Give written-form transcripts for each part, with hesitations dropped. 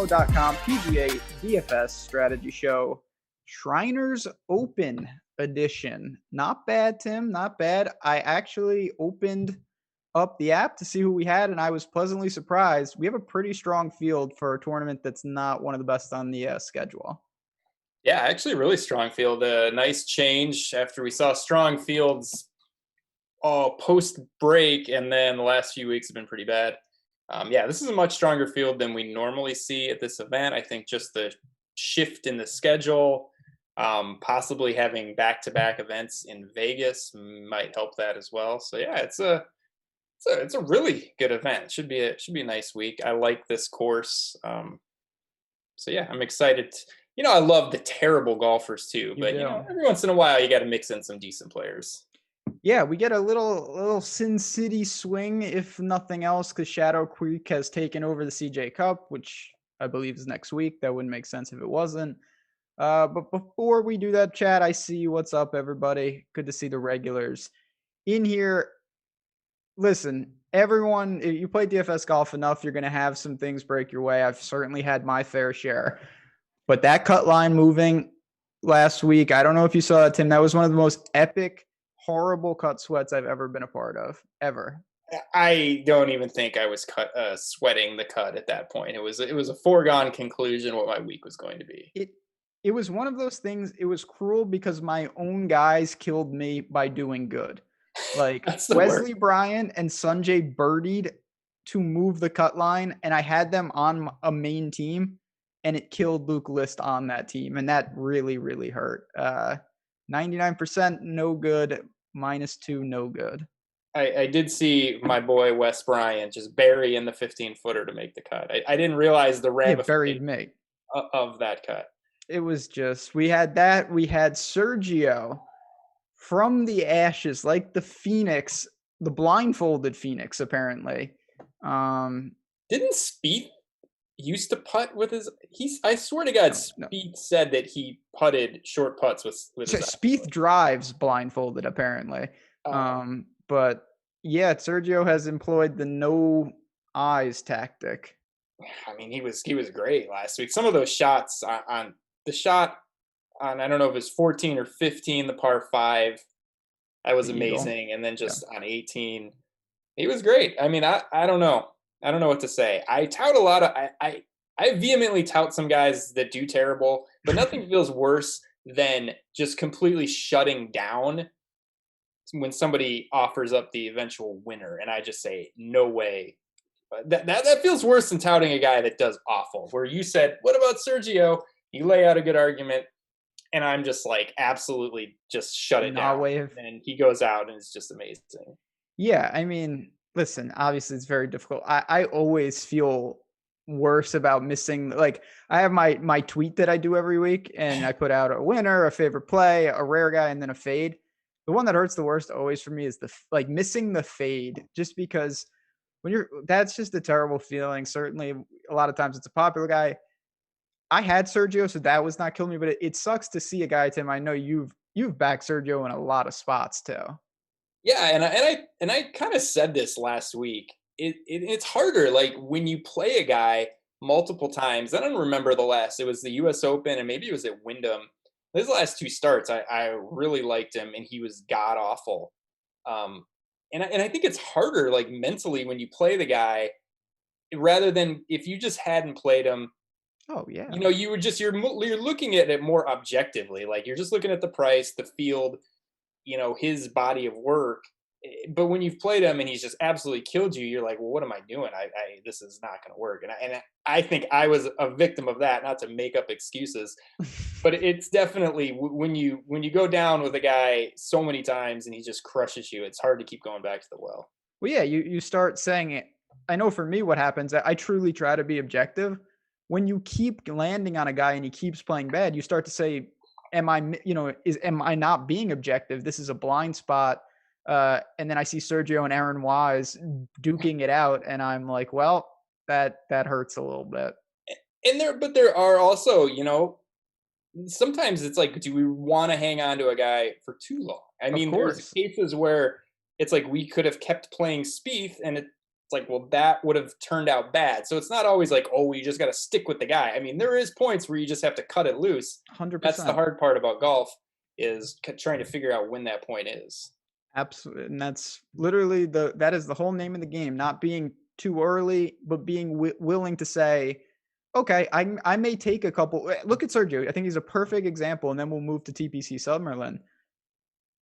Awesemo.com PGA DFS strategy show, Shriners Open edition. Not bad, Tim, not bad. I actually opened up the app to see who we had, and I was pleasantly surprised. We have a pretty strong field for a tournament that's not one of the best on the schedule. Yeah, actually really strong field. A nice change after we saw strong fields all post-break, and then the last few weeks have been pretty bad. Yeah, this is a much stronger field than we normally see at this event. I think just the shift in the schedule, possibly having back-to-back events in Vegas might help that as well. So yeah, it's a really good event. It should be a nice week. I like this course. So yeah, I'm excited. I love the terrible golfers too, but every once in a while you got to mix in some decent players. Yeah, we get a little Sin City swing, if nothing else, because Shadow Creek has taken over the CJ Cup, which I believe is next week. That wouldn't make sense if it wasn't. But before we do that, chat, I see you. What's up, everybody? Good to see the regulars in here. Listen, everyone, if you play DFS golf enough, you're going to have some things break your way. I've certainly had my fair share. But that cut line moving last week, I don't know if you saw that, Tim. That was one of the most epic, horrible cut sweats I've ever been a part of, ever. I don't even think I was sweating the cut at that point. It was a foregone conclusion what my week was going to be. It was one of those things. It was cruel because my own guys killed me by doing good. Like Wesley Bryan and Sanjay birdied to move the cut line, and I had them on a main team, and it killed Luke List on that team, and that really, really hurt. 99% no good, -2 no good. I did see my boy Wes Bryan just bury in the 15-footer to make the cut. I didn't realize the ramifications of that cut. It was just, we had that. We had Sergio from the ashes, like the Phoenix, the blindfolded Phoenix, apparently. Didn't Spieth used to putt with his? I swear to God, Spieth said that he putted short putts with his. Spieth drives blindfolded, apparently. But yeah, Sergio has employed the no eyes tactic. I mean, he was great last week. Some of those shots on the shot on, I don't know if it was 14 or 15, the par 5, that was amazing. And then just on 18, he was great. I mean, I don't know. I don't know what to say. I tout a lot of, I vehemently tout some guys that do terrible, but nothing feels worse than just completely shutting down when somebody offers up the eventual winner. And I just say, no way. That feels worse than touting a guy that does awful, where you said, what about Sergio? You lay out a good argument, and I'm just like, absolutely just shut it down. And he goes out, and it's just amazing. Yeah, I mean, listen, obviously it's very difficult. I always feel worse about missing, like, I have my tweet that I do every week, and I put out a winner, a favorite play, a rare guy, and then a fade. The one that hurts the worst always for me is missing the fade, just because that's just a terrible feeling. Certainly a lot of times it's a popular guy. I had Sergio, so that was not killing me, but it sucks to see a guy, Tim. I know you've backed Sergio in a lot of spots too. Yeah, and I kind of said this last week. It's harder, like, when you play a guy multiple times. I don't remember it was the US Open, and maybe it was at Wyndham. His last 2 starts, I really liked him, and he was god awful. And I think it's harder, like, mentally, when you play the guy, rather than if you just hadn't played him. Oh yeah. You're looking at it more objectively. Like, you're just looking at the price, the field, his body of work. But when you've played him and he's just absolutely killed you, you're like, well, what am I doing? This is not going to work. And I think I was a victim of that, not to make up excuses, but it's definitely when you go down with a guy so many times and he just crushes you, it's hard to keep going back to the well. Well, yeah, you start saying it. I know for me what happens, I truly try to be objective. When you keep landing on a guy and he keeps playing bad, you start to say, am I not being objective? This is a blind spot. And then I see Sergio and Aaron Wise duking it out, and I'm like, well, that hurts a little bit. But there are also, sometimes it's like, do we want to hang on to a guy for too long? I mean, there's cases where it's like we could have kept playing Spieth, and it It's like, well, that would have turned out bad. So it's not always like, oh, you just got to stick with the guy. I mean, there is points where you just have to cut it loose. 100%. That's the hard part about golf, is trying to figure out when that point is. Absolutely. And that's literally that is the whole name of the game, not being too early, but being willing to say, okay, I may take a couple. Look at Sergio. I think he's a perfect example. And then we'll move to Tpc Summerlin.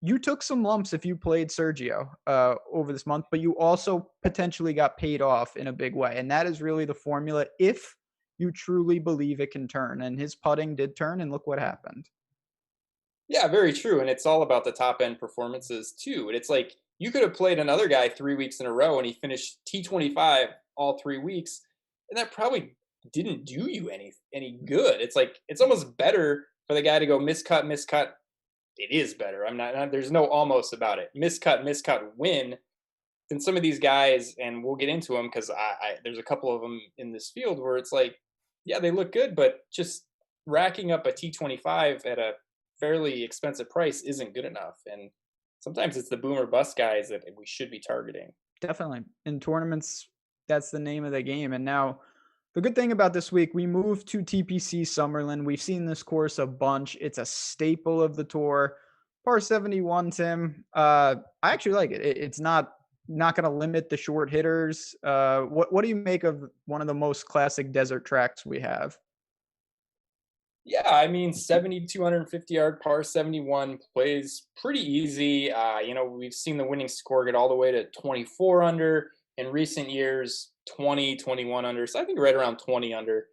You took some lumps if you played Sergio over this month, but you also potentially got paid off in a big way. And that is really the formula if you truly believe it can turn. And his putting did turn, and look what happened. Yeah, very true. And it's all about the top end performances too. And it's like you could have played another guy 3 weeks in a row and he finished T25 all 3 weeks, and that probably didn't do you any good. It's like it's almost better for the guy to go miscut, miscut. It is better. I'm not there's no almost about it. Miscut, miscut, win than some of these guys, and we'll get into them because there's a couple of them in this field where it's like, yeah, they look good, but just racking up a T25 at a fairly expensive price isn't good enough. And sometimes it's the boomer bust guys that we should be targeting. Definitely. In tournaments, that's the name of the game. And now the good thing about this week, we moved to TPC Summerlin. We've seen this course a bunch. It's a staple of the tour. Par 71, Tim. I actually like it. It's not going to limit the short hitters. What do you make of one of the most classic desert tracks we have? Yeah, I mean, 7,250 yard par 71 plays pretty easy. We've seen the winning score get all the way to 24 under in recent years, 20, 21 under. So I think right around 20 under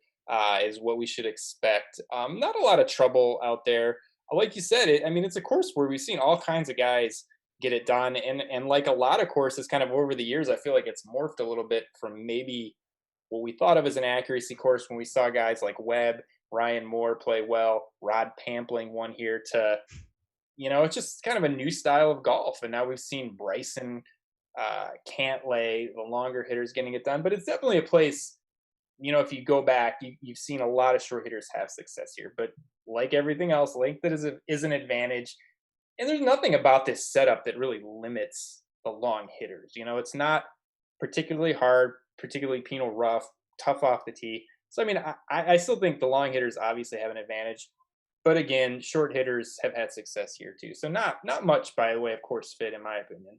is what we should expect. Not a lot of trouble out there. Like you said, it's a course where we've seen all kinds of guys get it done. And like a lot of courses kind of over the years, I feel like it's morphed a little bit from maybe what we thought of as an accuracy course when we saw guys like Webb, Ryan Moore play well, Rod Pampling won here, to, it's just kind of a new style of golf. And now we've seen Bryson, Cantlay, the longer hitters getting it done. But it's definitely a place, if you go back, you've seen a lot of short hitters have success here. But like everything else, length is an advantage. And there's nothing about this setup that really limits the long hitters. It's not particularly hard, particularly penal rough, tough off the tee. So, I still think the long hitters obviously have an advantage. But again, short hitters have had success here too. So not much by the way of course fit, in my opinion.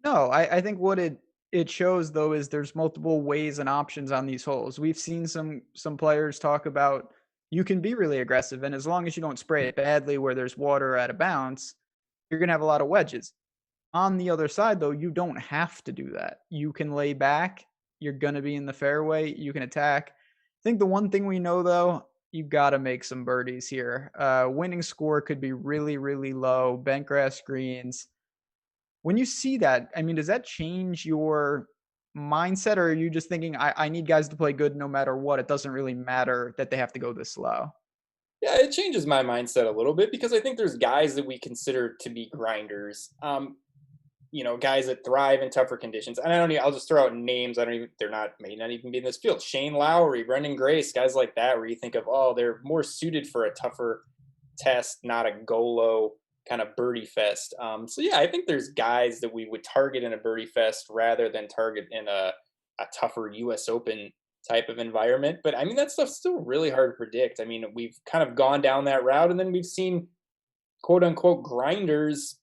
No, I think what it shows though is there's multiple ways and options on these holes. We've seen some players talk about you can be really aggressive, and as long as you don't spray it badly where there's water out of bounds, you're going to have a lot of wedges. On the other side though, you don't have to do that. You can lay back, you're going to be in the fairway, you can attack. I think the one thing we know though, you've got to make some birdies here. Winning score could be really, really low. Bent grass greens. When you see that, does that change your mindset, or are you just thinking, I need guys to play good no matter what? It doesn't really matter that they have to go this slow. Yeah, it changes my mindset a little bit because I think there's guys that we consider to be grinders. Guys that thrive in tougher conditions. And I'll just throw out names. May not even be in this field. Shane Lowry, Brendan Grace, guys like that, where you think of, oh, they're more suited for a tougher test, not a go-low kind of birdie fest. So yeah, I think there's guys that we would target in a birdie fest rather than target in a tougher US Open type of environment. But that stuff's still really hard to predict. We've kind of gone down that route, and then we've seen quote unquote grinders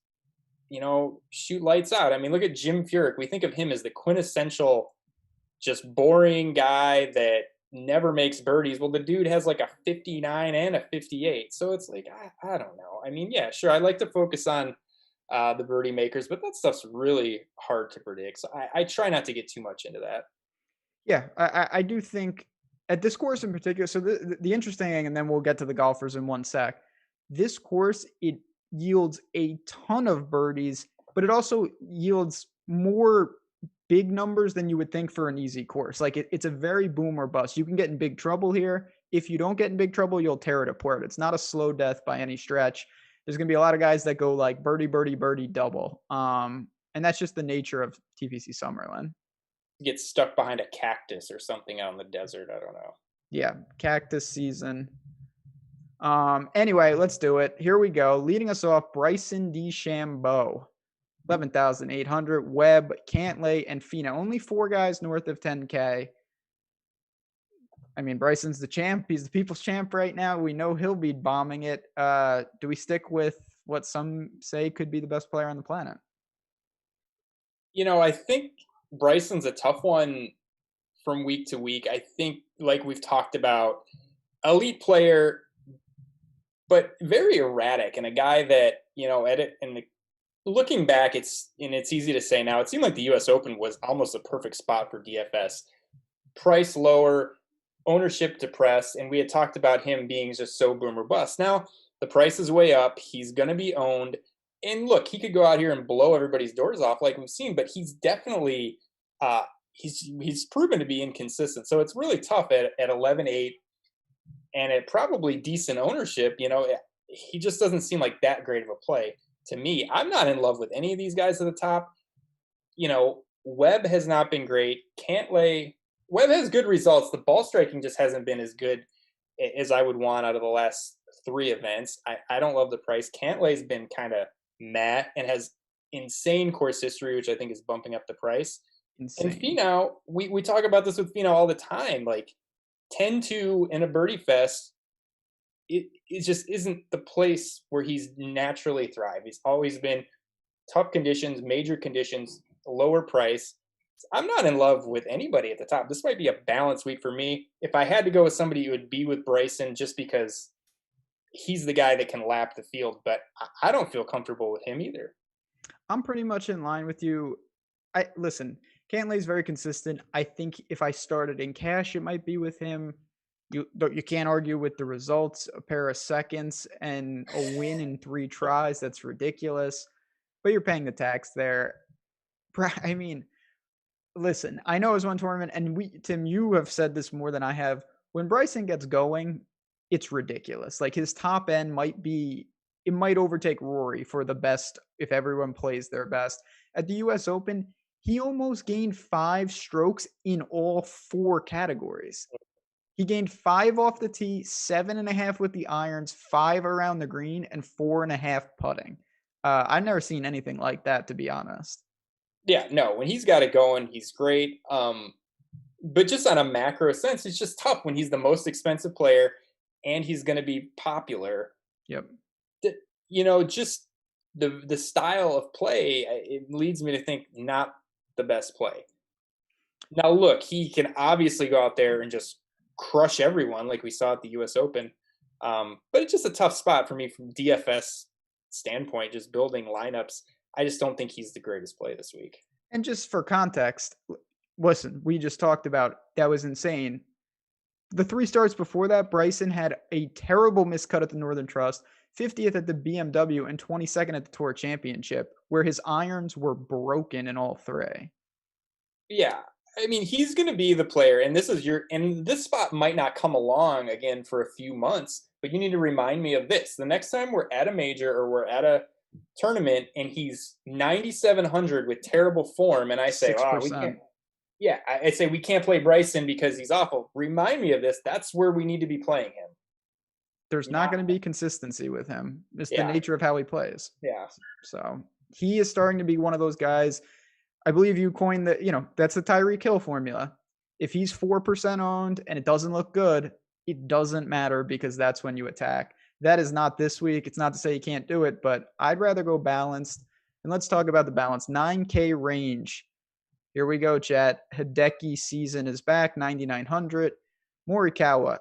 shoot lights out. Look at Jim Furyk. We think of him as the quintessential, just boring guy that never makes birdies. Well, the dude has like a 59 and a 58. So it's like, I don't know. Yeah, sure. I like to focus on the birdie makers, but that stuff's really hard to predict. So I try not to get too much into that. Yeah, I do think at this course in particular, so the interesting thing, and then we'll get to the golfers in one sec. This course, it yields a ton of birdies, but it also yields more big numbers than you would think for an easy course. Like it's a very boom or bust. You can get in big trouble here. If you don't get in big trouble, you'll tear it apart. It's not a slow death by any stretch. There's going to be a lot of guys that go like birdie, birdie, birdie, double. And that's just the nature of TPC Summerlin. Get stuck behind a cactus or something out in the desert. I don't know. Yeah, cactus season. Anyway, let's do it. Here we go. Leading us off, Bryson DeChambeau. 11,800. Webb, Cantlay, and Fina. Only 4 guys north of 10K. I mean, Bryson's the champ. He's the people's champ right now. We know he'll be bombing it. Do we stick with what some say could be the best player on the planet? I think Bryson's a tough one from week to week. I think, like we've talked about, elite player, but very erratic, and a guy that, looking back, it's easy to say now, it seemed like the US Open was almost a perfect spot for DFS. Price lower, ownership depressed, and we had talked about him being just so boom or bust. Now the price is way up. He's going to be owned. And look, he could go out here and blow everybody's doors off like we've seen, but he's definitely he's proven to be inconsistent. So it's really tough at 11.8 and at probably decent ownership. He just doesn't seem like that great of a play to me. I'm not in love with any of these guys at the top. Webb has not been great. Webb has good results. The ball striking just hasn't been as good as I would want out of the last 3 events. I don't love the price. Cantlay's been kind of meh and has insane course history, which I think is bumping up the price. Insane. And Finau, we talk about this with Finau all the time. Like 10-2 in a birdie fest, it just isn't the place where he's naturally thrived. He's always been tough conditions, major conditions, lower price. I'm not in love with anybody at the top. This might be a balanced week for me. If I had to go with somebody, it would be with Bryson, just because he's the guy that can lap the field, but I don't feel comfortable with him either. I'm pretty much in line with you. Listen, Cantlay's very consistent. I think if I started in cash, it might be with him. You can't argue with the results. A pair of seconds and a win in 3 tries. That's ridiculous. But you're paying the tax there. I mean, listen, I know it's one tournament, and Tim, you have said this more than I have. When Bryson gets going, it's ridiculous. Like, his top end might overtake Rory for the best if everyone plays their best. At the US Open, he almost gained 5 strokes in all 4 categories. He gained 5 off the tee, 7.5 with the irons, 5 around the green, and 4.5 putting. I've never seen anything like that, to be honest. Yeah, no, when he's got it going, he's great. But just on a macro sense, it's just tough when he's the most expensive player and he's going to be popular. Yep. Just the style of play, it leads me to think not the best play. Now, look, he can obviously go out there and just crush everyone like we saw at the US Open. But it's just a tough spot for me from DFS standpoint, just building lineups. I just don't think he's the greatest play this week. And just for context, listen, we just talked about that was insane. The 3 starts before that, Bryson had a terrible miscut at the Northern Trust, 50th at the BMW, and 22nd at the Tour Championship, where his irons were broken in all 3. Yeah. I mean, he's going to be the player, and this spot might not come along again for a few months, but you need to remind me of this. The next time we're at a major or we're at a tournament and he's 9,700 with terrible form, and I say, 6%. we can't. Yeah, I say we can't play Bryson because he's awful. Remind me of this. That's where we need to be playing him. There's not going to be consistency with him. It's the nature of how he plays. Yeah. So he is starting to be one of those guys. I believe you coined that's the Tyreek Hill formula. If he's 4% owned and it doesn't look good, it doesn't matter, because that's when you attack. That is not this week. It's not to say you can't do it, but I'd rather go balanced. And let's talk about the balance. 9K range. Here we go, chat. Hideki season is back, 9,900. Morikawa.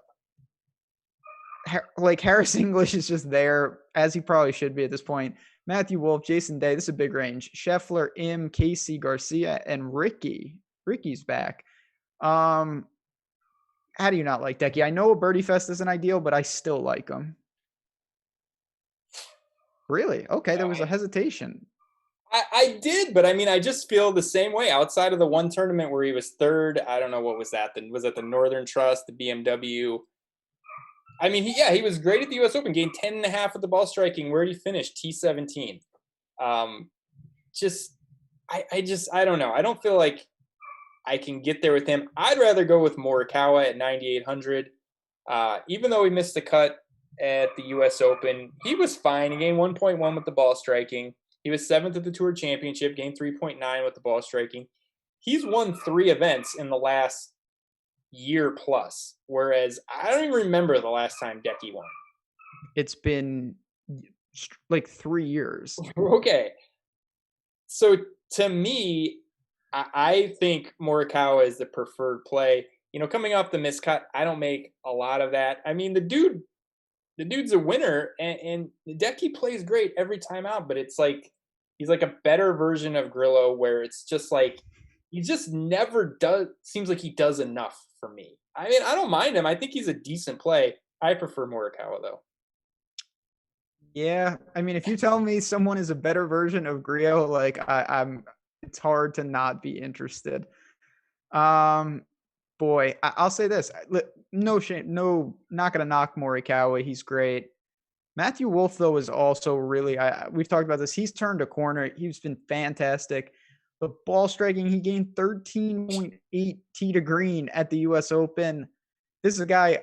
Harris English is just there, as he probably should be at this point. Matthew Wolff, Jason Day. This is a big range. Scheffler, Casey Garcia, and Ricky. Ricky's back. How do you not like Decky? I know a birdie fest isn't ideal, but I still like him. Really? Okay, there was a hesitation. I did, but I mean, I just feel the same way. Outside of the one tournament where he was 3rd, I don't know, what was that? Was that the Northern Trust, the BMW? I mean, he was great at the US Open, gained 10.5 at the ball striking. Where did he finish? T17. I don't know. I don't feel like I can get there with him. I'd rather go with Morikawa at 9,800. Even though he missed the cut at the US Open, he was fine. He gained 1.1 with the ball striking. He was 7th at the Tour Championship, gained 3.9 with the ball striking. He's won 3 events in the last year plus, whereas I don't even remember the last time Decky won. It's been like 3 years. Okay. So to me, I think Morikawa is the preferred play. Coming off the miscut, I don't make a lot of that. I mean, the dude's a winner, and Decky plays great every time out, but it's like he's like a better version of Grillo, where it's just like he just never seems like he does enough for me. I mean, I don't mind him. I think he's a decent play. I prefer Morikawa though. Yeah, I mean, if you tell me someone is a better version of Grillo, like I'm, it's hard to not be interested. Boy, I'll say this: no shame, no, not gonna knock Morikawa. He's great. Matthew Wolff, though, is also really. We've talked about this. He's turned a corner. He's been fantastic. The ball striking, he gained 13.8 tee to green at the U.S. Open. This is a guy.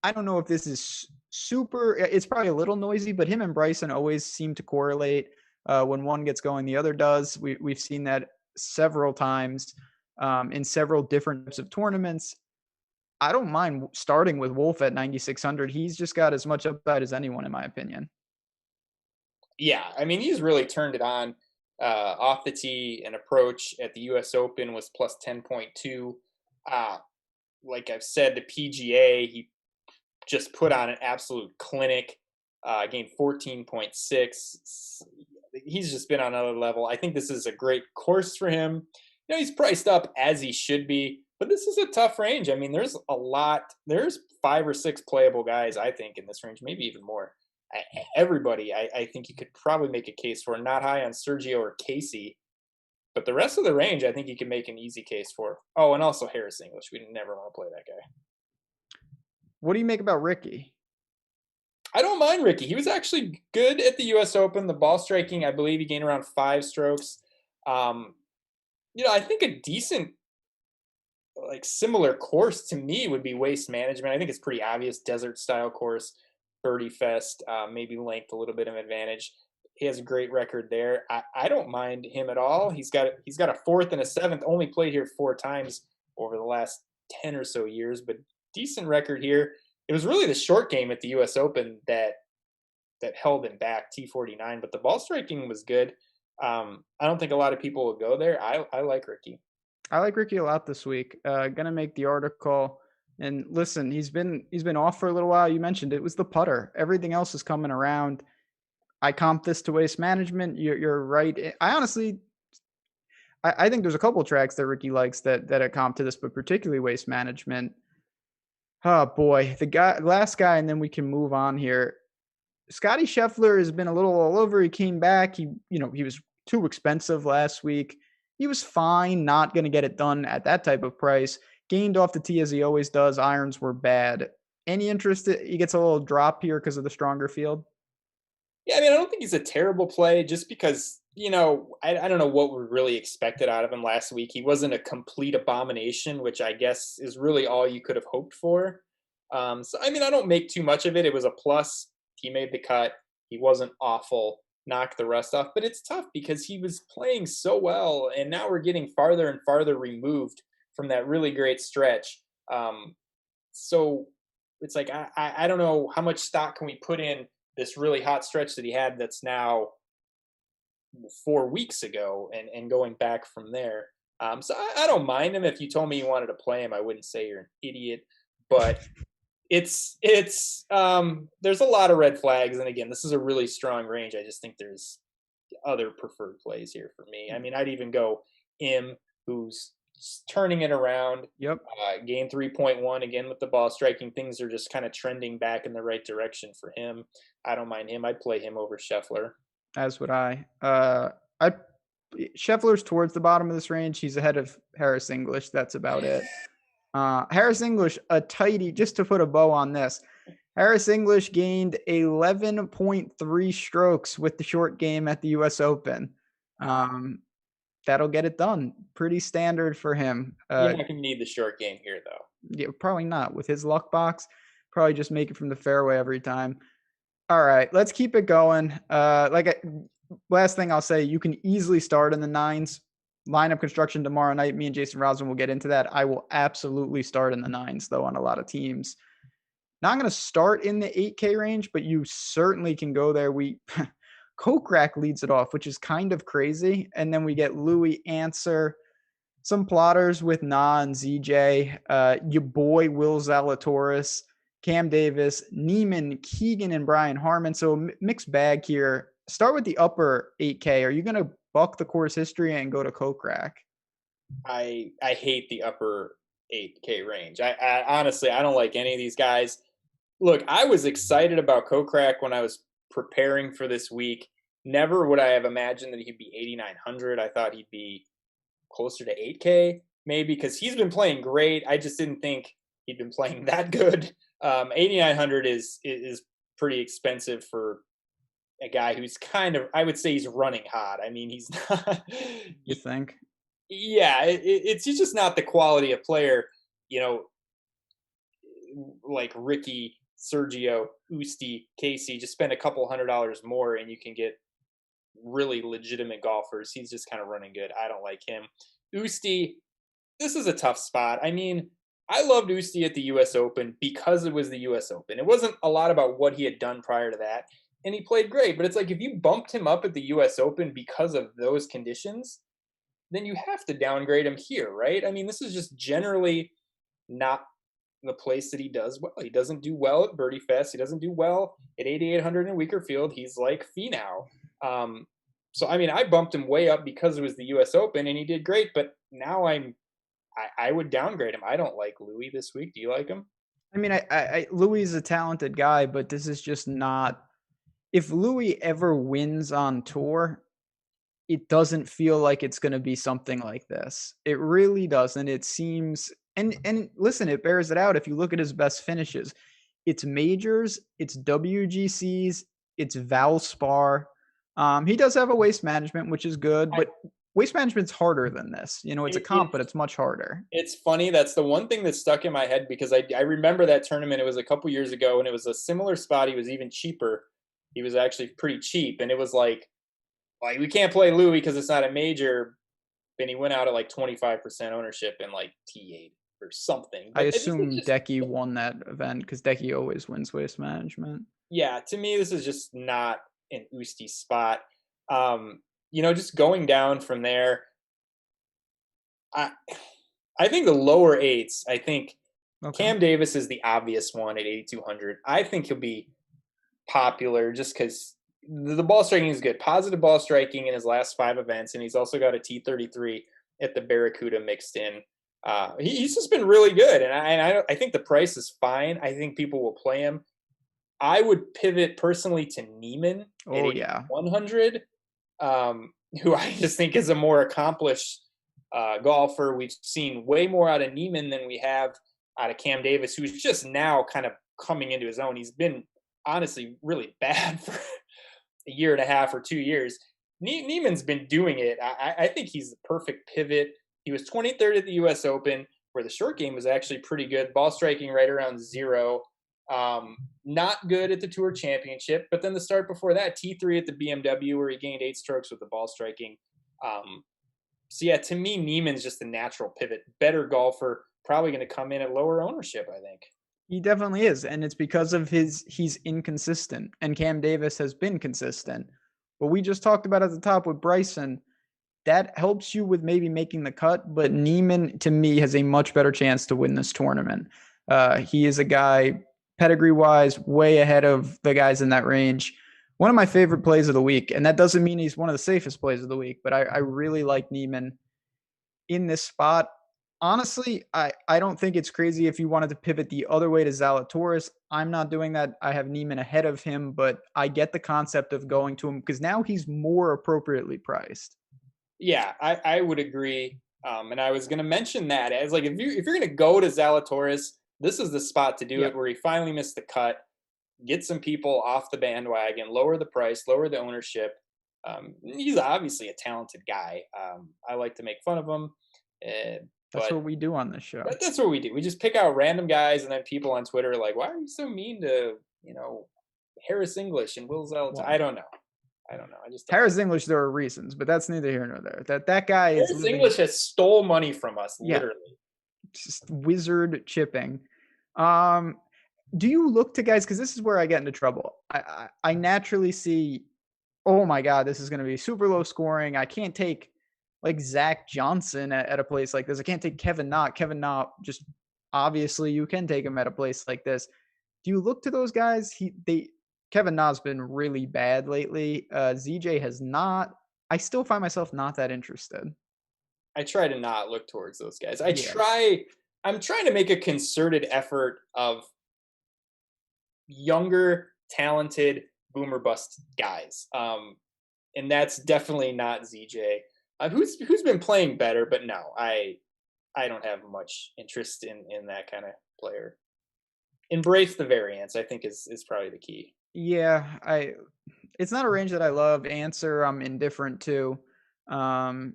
I don't know if this is super. It's probably a little noisy, but him and Bryson always seem to correlate. When one gets going, the other does. We've seen that several times in several different types of tournaments. I don't mind starting with Wolff at 9,600. He's just got as much upside as anyone, in my opinion. Yeah, I mean, he's really turned it on off the tee. And approach at the U.S. Open was plus 10.2. Like I've said, the PGA, he just put on an absolute clinic, gained 14.6. He's just been on another level. I think this is a great course for him. He's priced up as he should be, but this is a tough range. I mean, there's 5 or 6 playable guys, I think, in this range, maybe even more. Everybody, I think you could probably make a case for. Not high on Sergio or Casey, but the rest of the range, I think you can make an easy case for. Oh, and also Harris English. We never want to play that guy. What do you make about Ricky? I don't mind Ricky. He was actually good at the U.S. Open. The ball striking, I believe he gained around 5 strokes. I think a decent, like, similar course to me would be Waste Management. I think it's pretty obvious, desert style course, birdie fest, maybe length, a little bit of advantage. He has a great record there. I don't mind him at all. He's got a 4th and a 7th. Only played here 4 times over the last 10 or so years, but decent record here. It was really the short game at the U.S. Open that held him back, T49, but the ball striking was good. I don't think a lot of people will go there. I like Ricky. I like Ricky a lot this week. Gonna make the article. And listen, he's been off for a little while. You mentioned it was the putter. Everything else is coming around. I comp this to Waste Management. You're right. I honestly, I think there's a couple of tracks that Ricky likes that I comp to this, but particularly Waste Management. Oh boy, last guy, and then we can move on here. Scotty Sheffler has been a little all over. He came back. He was too expensive last week. He was fine, not going to get it done at that type of price. Gained off the tee as he always does. Irons were bad. Any interest? He gets a little drop here because of the stronger field. Yeah, I mean, I don't think he's a terrible play just because, I don't know what we really expected out of him last week. He wasn't a complete abomination, which I guess is really all you could have hoped for. So, I mean, I don't make too much of it. It was a plus. He made the cut. He wasn't awful. Knocked the rust off. But it's tough because he was playing so well, and now we're getting farther and farther removed from that really great stretch. So it's like, I don't know how much stock can we put in this really hot stretch that he had that's now 4 weeks ago and going back from there. So I don't mind him. If you told me you wanted to play him, I wouldn't say you're an idiot, but there's a lot of red flags. And again, this is a really strong range. I just think there's other preferred plays here for me. I mean, I'd even go Im, who's turning it around. Yep. Gain 3.1 again with the ball striking. Things are just kind of trending back in the right direction for him. I don't mind him. I'd play him over Scheffler. As would I. Scheffler's towards the bottom of this range. He's ahead of Harris English. That's about it. Harris English, a tighty, just to put a bow on this. Harris English gained 11.3 strokes with the short game at the U.S. Open. That'll get it done. Pretty standard for him. You're not going to need the short game here, though. Yeah, probably not. With his luck box, probably just make it from the fairway every time. All right, let's keep it going. last thing I'll say, you can easily start in the 9s. Lineup construction tomorrow night. Me and Jason Rosen will get into that. I will absolutely start in the 9s, though, on a lot of teams. Not going to start in the 8K range, but you certainly can go there. Kokrak leads it off, which is kind of crazy. And then we get Louis Answer, some plotters with Na and ZJ, your boy Will Zalatoris, Cam Davis, Neiman, Keegan, and Brian Harmon. So mixed bag here. Start with the upper 8K. Are you going to buck the course history and go to Kokrak? I hate the upper 8K range. I honestly, I don't like any of these guys. Look, I was excited about Kokrak when I was preparing for this week. Never would I have imagined that he'd be 8,900. I thought he'd be closer to 8K, maybe, because he's been playing great. I just didn't think he'd been playing that good. 8,900 is pretty expensive for a guy who's kind of, I would say he's running hot. I mean, he's not. You think? Yeah, he's just not the quality of player, like Ricky, Sergio, Usti, Casey. Just spend a couple $100 more and you can get really legitimate golfers. He's just kind of running good. I don't like him. Usti, this is a tough spot. I mean, I loved Usti at the U.S. Open because it was the U.S. Open. It wasn't a lot about what he had done prior to that, and he played great. But it's like if you bumped him up at the U.S. Open because of those conditions, then you have to downgrade him here, right? I mean, this is just generally not the place that he does well. He doesn't do well at Birdie Fest. He doesn't do well at 8,800 in Weaker Field. He's like Finau. So, I mean, I bumped him way up because it was the U.S. Open, and he did great. But now I would downgrade him. I don't like Louis this week. Do you like him? I mean, Louis is a talented guy, but this is just not. If Louis ever wins on tour, it doesn't feel like it's going to be something like this. It really doesn't. It seems, and listen, it bears it out. If you look at his best finishes, it's majors, it's WGCs, it's Valspar. He does have a waste management, which is good, but waste management's harder than this. It's a comp, but it's much harder. It's funny. That's the one thing that stuck in my head because I remember that tournament. It was a couple years ago, and it was a similar spot. He was even cheaper. He was actually pretty cheap, and it was like we can't play Louis because it's not a major. And he went out at like 25% ownership in like T8 or something. But I assume Decky won that event because Decky always wins waste management. Yeah, to me, this is just not an Usti spot. Just going down from there, I think the lower eights, I think Cam Davis is the obvious one at 8,200. I think he'll be popular just because the ball striking is good. Positive ball striking in his last 5 events, and he's also got a T33 at the Barracuda mixed in. He's just been really good, and I think the price is fine. I think people will play him. I would pivot personally to Neiman at 100, who I just think is a more accomplished golfer. We've seen way more out of Neiman than we have out of Cam Davis, who's just now kind of coming into his own. He's been honestly really bad for a year and a half or 2 years. Neiman's been doing it. I think he's the perfect pivot. He was 23rd at the U.S. Open, where the short game was actually pretty good. Ball striking right around 0. Not good at the Tour Championship, but then the start before that, T3 at the BMW, where he gained 8 strokes with the ball striking. So yeah, to me, Neiman's just a natural pivot. Better golfer, probably going to come in at lower ownership, I think. He definitely is, and it's because of he's inconsistent, and Cam Davis has been consistent. What we just talked about at the top with Bryson, that helps you with maybe making the cut, but Neiman, to me, has a much better chance to win this tournament. He is a guy, pedigree-wise, way ahead of the guys in that range. One of my favorite plays of the week, and that doesn't mean he's one of the safest plays of the week, but I really like Neiman in this spot. Honestly, I don't think it's crazy if you wanted to pivot the other way to Zalatoris. I'm not doing that. I have Neiman ahead of him, but I get the concept of going to him because now he's more appropriately priced. Yeah, I would agree. And I was going to mention that as like if you're going to go to Zalatoris, this is the spot to do it, where he finally missed the cut, get some people off the bandwagon, lower the price, lower the ownership. He's obviously a talented guy. I like to make fun of him. That's what we do on this show. That's what we do. We just pick out random guys, and then people on Twitter are like, why are you so mean to, Harris English and Will Zalatoris? I don't know. I don't know. I just Harris English, there are reasons, but that's neither here nor there. That guy is Harris English has stole money from us, literally. Just wizard chipping. Do you look to guys, because this is where I get into trouble. I naturally see, oh my God, this is going to be super low scoring. I can't take like Zach Johnson at a place like this. I can't take Kevin Knott. Kevin Knott, just obviously you can take him at a place like this. Do you look to those guys? Kevin Knott's been really bad lately. ZJ has not. I still find myself not that interested. I try to not look towards those guys. I'm trying to make a concerted effort of younger, talented, boomer bust guys. And that's definitely not ZJ. Who's been playing better, but no, I don't have much interest in that kind of player. Embrace the variance, I think is probably the key. Yeah, it's not a range that I love. Answer, I'm indifferent to. And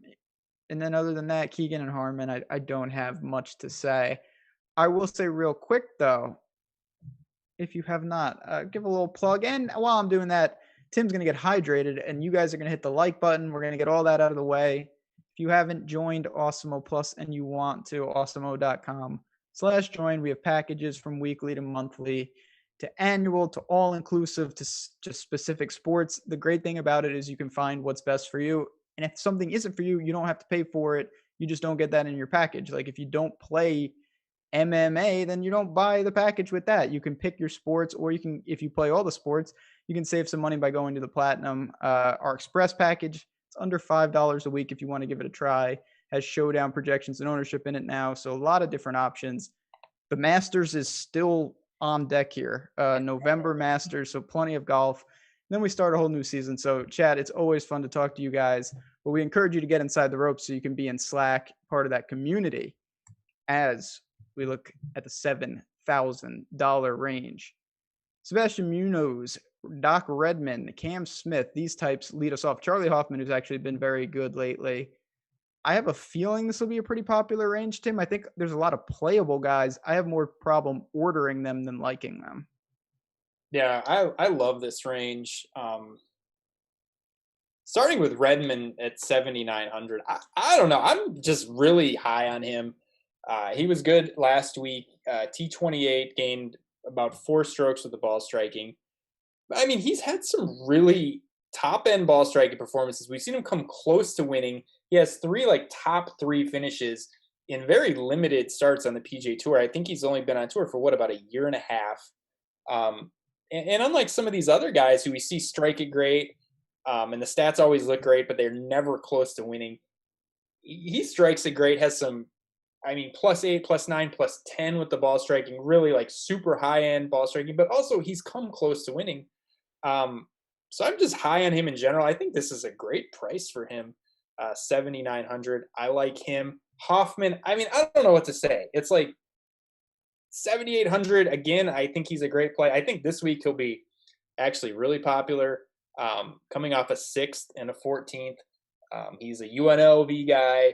then other than that, Keegan and Harmon, I don't have much to say. I will say real quick though, if you have not, give a little plug. And while I'm doing that, Tim's going to get hydrated and you guys are going to hit the like button. We're going to get all that out of the way. If you haven't joined Awesemo Plus and you want to, awesemo.com/join. We have packages from weekly to monthly to annual to all inclusive to just specific sports. The great thing about it is you can find what's best for you. And if something isn't for you, you don't have to pay for it. You just don't get that in your package. Like if you don't play MMA, then you don't buy the package with that. You can pick your sports, or you can, if you play all the sports, you can save some money by going to the Platinum. Our Express package, it's under $5 a week if you want to give it a try. Has showdown projections and ownership in it now. So a lot of different options. The Masters is still on deck here. November Masters, so plenty of golf. Then we start a whole new season. So, Chad, it's always fun to talk to you guys. But we encourage you to get inside the ropes so you can be in Slack, part of that community, as we look at the $7,000 range. Sebastian Munoz, Doc Redman, Cam Smith, these types lead us off. Charlie Hoffman, who's actually been very good lately. I have a feeling this will be a pretty popular range, Tim. I think there's a lot of playable guys. I have more problem ordering them than liking them. Yeah, I love this range. Starting with Redman at 7,900. I don't know. I'm just really high on him. He was good last week. T28 gained about 4 strokes with the ball striking. I mean, he's had some really top-end ball striking performances. We've seen him come close to winning. He has 3 top 3 finishes in very limited starts on the PGA Tour. I think he's only been on tour for about a year and a half. And unlike some of these other guys who we see strike it great, and the stats always look great, but they're never close to winning, he strikes it great, has some, +8, +9, +10 with the ball striking, really super high-end ball striking, but also he's come close to winning. So I'm just high on him in general. I think this is a great price for him, 7,900. I like him. Hoffman, I don't know what to say. It's 7,800. Again, I think he's a great play. I think this week he'll be actually really popular, coming off a 6th and a 14th. He's a UNLV guy.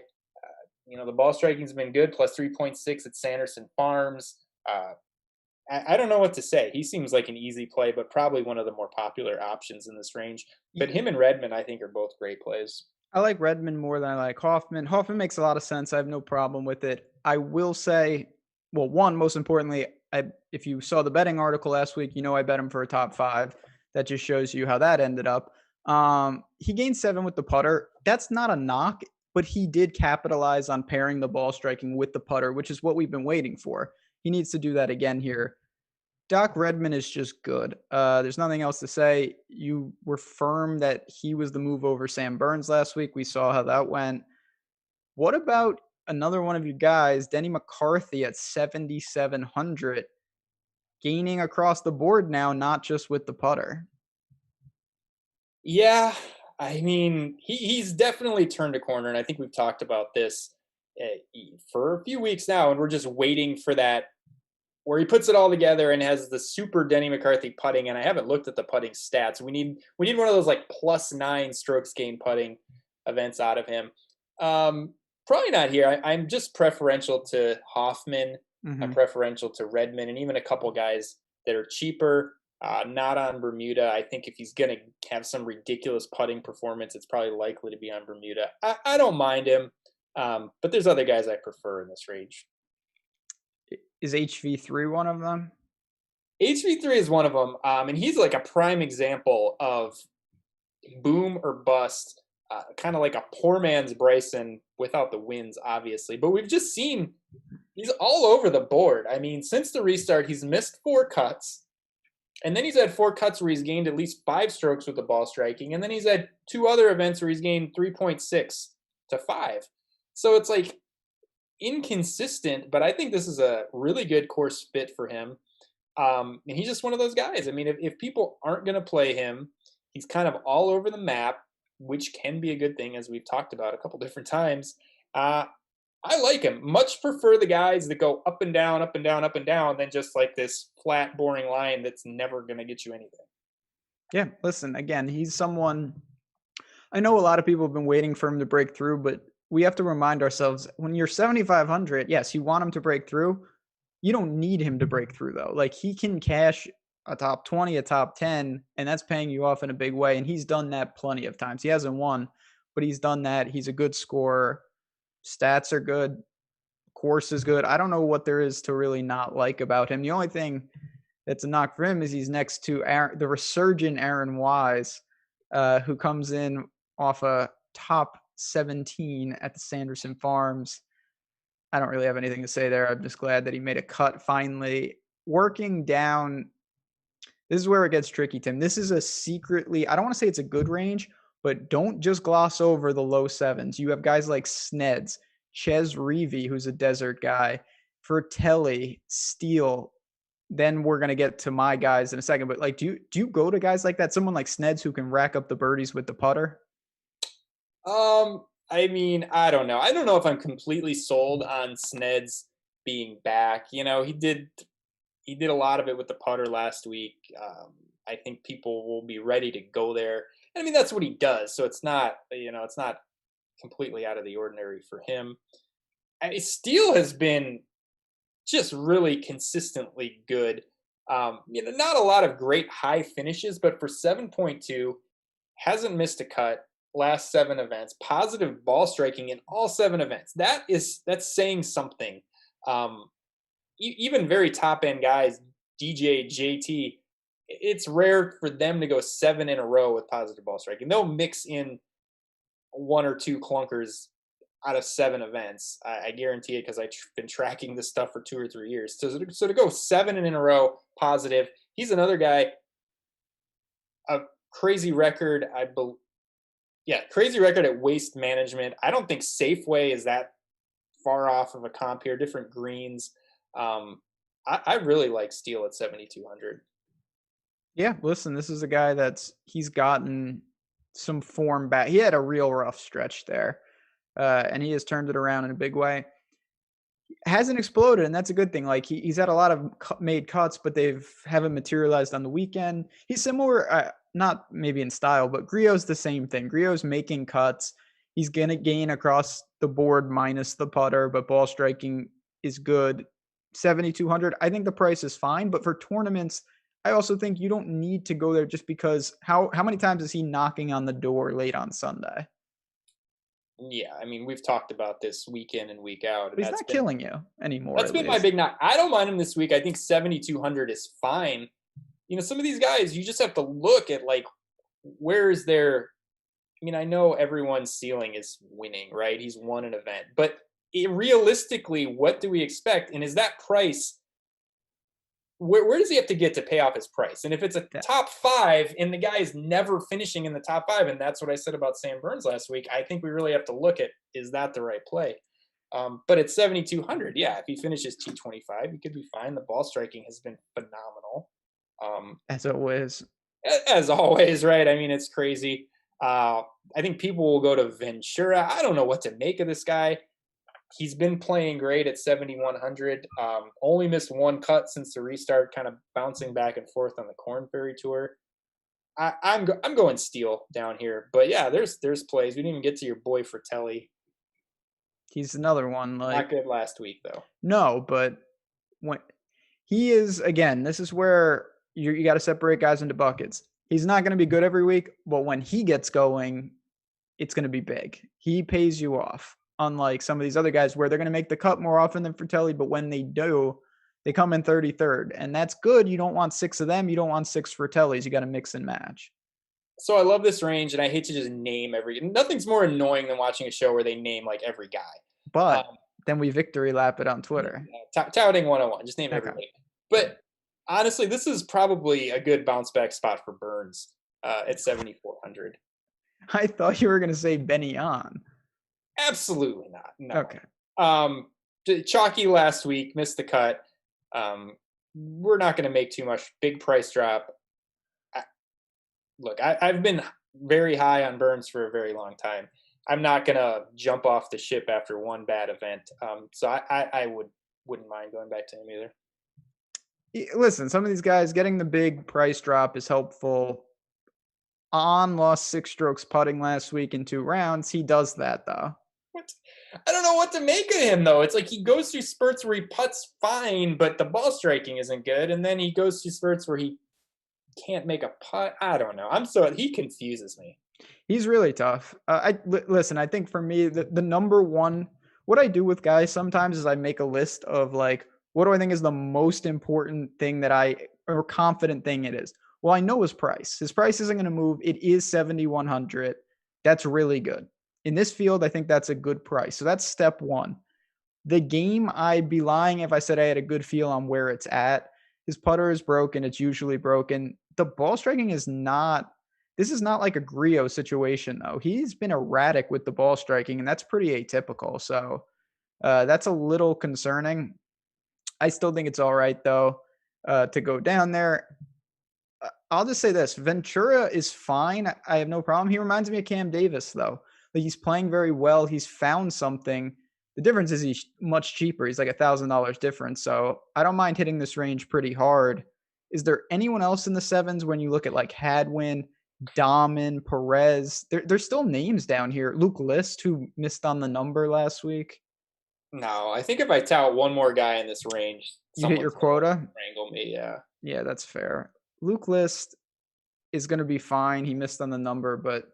The ball striking's been good, plus 3.6 at Sanderson Farms. I don't know what to say. He seems like an easy play, but probably one of the more popular options in this range. But him and Redman, I think, are both great plays. I like Redman more than I like Hoffman. Hoffman makes a lot of sense. I have no problem with it. I will say, well, one, most importantly, if you saw the betting article last week, I bet him for a top 5. That just shows you how that ended up. He gained 7 with the putter. That's not a knock, but he did capitalize on pairing the ball striking with the putter, which is what we've been waiting for. He needs to do that again here. Doc Redman is just good. There's nothing else to say. You were firm that he was the move over Sam Burns last week. We saw how that went. What about another one of you guys, Denny McCarthy at 7,700, gaining across the board now, not just with the putter? Yeah, he's definitely turned a corner, and I think we've talked about this for a few weeks now, and we're just waiting for that, where he puts it all together and has the super Denny McCarthy putting. And I haven't looked at the putting stats. We need one of those +9 strokes gained putting events out of him. Probably not here. I'm just preferential to Hoffman. Mm-hmm. I'm preferential to Redman, and even a couple guys that are cheaper. Not on Bermuda. I think if he's going to have some ridiculous putting performance, it's probably likely to be on Bermuda. I don't mind him, but there's other guys I prefer in this range. Is HV3 one of them? HV3 is one of them, and he's like a prime example of boom or bust, kind of like a poor man's Bryson without the wins, obviously. But we've just seen he's all over the board. I mean, since the restart, he's missed 4 cuts. And then he's had 4 cuts where he's gained at least 5 strokes with the ball striking. And then he's had 2 other events where he's gained 3.6 to 5. So it's like inconsistent, but I think this is a really good course fit for him. And he's just one of those guys. I mean, if people aren't going to play him, he's kind of all over the map, which can be a good thing, as we've talked about a couple different times. I like him. Much prefer the guys that go up and down, up and down, up and down than just like this flat, boring line that's never going to get you anything. Yeah, listen, again, he's someone I know a lot of people have been waiting for him to break through, but we have to remind ourselves when you're 7,500, yes, you want him to break through. You don't need him to break through, though. Like, he can cash a top 20, a top 10, and that's paying you off in a big way. And he's done that plenty of times. He hasn't won, but he's done that. He's a good scorer. Stats are good. Course is good. I don't know what there is to really not like about him. The only thing that's a knock for him is he's next to the resurgent Aaron Wise, who comes in off a top 17 at the Sanderson Farms. I don't really have anything to say there. I'm just glad that he made a cut finally. Working down, this is where it gets tricky, Tim. This is a secretly, I don't want to say it's a good range, but don't just gloss over the low 7s. You have guys like Sneds, Ches Reavie, who's a desert guy, Fratelli, Steele. Then we're going to get to my guys in a second. But like, do you go to guys like that? Someone like Sneds who can rack up the birdies with the putter? I mean, I don't know. I don't know if I'm completely sold on Sneds being back. You know, he did a lot of it with the putter last week. I think people will be ready to go there. I mean, that's what he does. So it's not completely out of the ordinary for him. Steele has been just really consistently good. Not a lot of great high finishes, but for 7.2, hasn't missed a cut last 7 events, positive ball striking in all 7 events. That's saying something. Even very top end guys, DJ, JT, it's rare for them to go 7 in a row with positive ball striking. They'll mix in 1 or 2 clunkers out of 7 events. I guarantee it, because I've been tracking this stuff for 2 or 3 years. So to go 7 in a row positive, he's another guy. A crazy record, crazy record at waste management. I don't think Safeway is that far off of a comp here. Different greens. I really like Steele at 7,200. Yeah, listen, this is a guy he's gotten some form back. He had a real rough stretch there, and he has turned it around in a big way. Hasn't exploded, and that's a good thing. Like, he's had a lot of made cuts, but haven't materialized on the weekend. He's similar, not maybe in style, but Griot's the same thing. Griot's making cuts. He's going to gain across the board minus the putter, but ball striking is good. 7,200. I think the price is fine, but for tournaments, I also think you don't need to go there just because how many times is he knocking on the door late on Sunday? Yeah, I mean, we've talked about this week in and week out. But he's not killing you anymore. That's been my big knock. I don't mind him this week. I think 7,200 is fine. Some of these guys, you just have to look at, like, where is their – I mean, I know everyone's ceiling is winning, right? He's won an event. But realistically, what do we expect? And is that price – where does he have to get to pay off his price? And if it's a top 5 and the guy is never finishing in the top 5, and that's what I said about Sam Burns last week, I think we really have to look at, is that the right play? But at 7,200, yeah, if he finishes T25, he could be fine. The ball striking has been phenomenal. As always. As always, right? I mean, it's crazy. I think people will go to Ventura. I don't know what to make of this guy. He's been playing great at 7,100. Only missed 1 cut since the restart, kind of bouncing back and forth on the Corn Ferry Tour. I'm going Steele down here, but yeah, there's plays. We didn't even get to your boy Fratelli. He's another one. Not good last week though. No, but when he is, again, this is where You got to separate guys into buckets. He's not going to be good every week, but when he gets going, it's going to be big. He pays you off, unlike some of these other guys where they're going to make the cut more often than Fratelli, but when they do, they come in 33rd. And that's good. You don't want 6 of them. You don't want 6 Fratellis. You got to mix and match. So I love this range, and I hate to just name nothing's more annoying than watching a show where they name like every guy. But then we victory lap it on Twitter. Touting 101, just name everybody. But honestly, this is probably a good bounce back spot for Burns at 7,400. I thought you were going to say Benny on. Absolutely not. No. Okay. Chalky last week, missed the cut. We're not going to make too much. Big price drop. Look, I've been very high on Burns for a very long time. I'm not going to jump off the ship after one bad event. So I wouldn't mind going back to him either. Listen, some of these guys getting the big price drop is helpful. On lost 6 strokes putting last week in 2 rounds. He does that, though. What? I don't know what to make of him, though. It's like he goes through spurts where he putts fine, but the ball striking isn't good. And then he goes through spurts where he can't make a putt. I don't know. He confuses me. He's really tough. Listen, I think for me, the number one, what I do with guys sometimes is I make a list of like, what do I think is the most important thing or confident thing it is? Well, I know his price. His price isn't going to move. It is 7,100. That's really good. In this field, I think that's a good price. So that's step one. The game, I'd be lying if I said I had a good feel on where it's at. His putter is broken. It's usually broken. The ball striking is not, this is not like a Griot situation, though. He's been erratic with the ball striking, and that's pretty atypical. So that's a little concerning. I still think it's all right, though, to go down there. I'll just say this. Ventura is fine. I have no problem. He reminds me of Cam Davis, though. Like, he's playing very well. He's found something. The difference is he's much cheaper. He's like $1,000 difference. So I don't mind hitting this range pretty hard. Is there anyone else in the 7s when you look at like Hadwin, Dahmen, Perez? There's still names down here. Luke List, who missed on the number last week. No, I think if I tout one more guy in this range, you hit your quota. Wrangle me, yeah. Yeah, that's fair. Luke List is going to be fine. He missed on the number, but